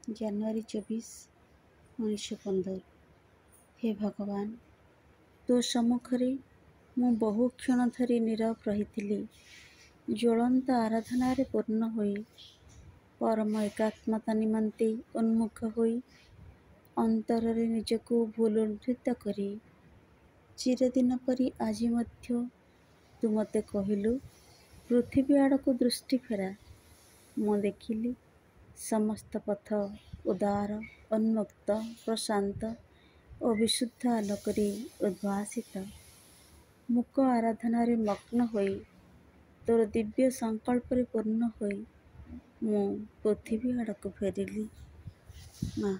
ଜାନୁଆରୀ 24, 1915। ହେ ଭଗବାନ, ତୋ ସମ୍ମୁଖରେ ମୁଁ ବହୁ କ୍ଷଣ ଧରି ନୀରବ ରହିଥିଲି, ଜ୍ୱଳନ୍ତ ଆରାଧନାରେ ପୂର୍ଣ୍ଣ ହୋଇ, ପରମ ଏକାତ୍ମତା ନିମନ୍ତେ ଉନ୍ମୁଖ ହୋଇ, ଅନ୍ତରରେ ନିଜକୁ ଭୁଲୁଣ୍ଠିତ କରି। ଚିରଦିନ ପରି ଆଜି ମଧ୍ୟ ତୁ ମୋତେ କହିଲୁ, ପୃଥିବୀ ଆଡ଼କୁ ଦୃଷ୍ଟି ଫେରା। ମୁଁ ଦେଖିଲି ସମସ୍ତ ପଥ ଉଦାର, ଉନ୍ମୁକ୍ତ, ପ୍ରଶାନ୍ତ ଓ ବିଶୁଦ୍ଧ ଆଲୋକରେ ଉଦ୍ଭାସିତ। ମୂକ ଆରାଧନାରେ ମଗ୍ନ ହୋଇ, ତୋର ଦିବ୍ୟ ସଂକଳ୍ପରେ ପୂର୍ଣ୍ଣ ହୋଇ ମୁଁ ପୃଥିବୀ ଆଡ଼କୁ ଫେରିଲି। ମା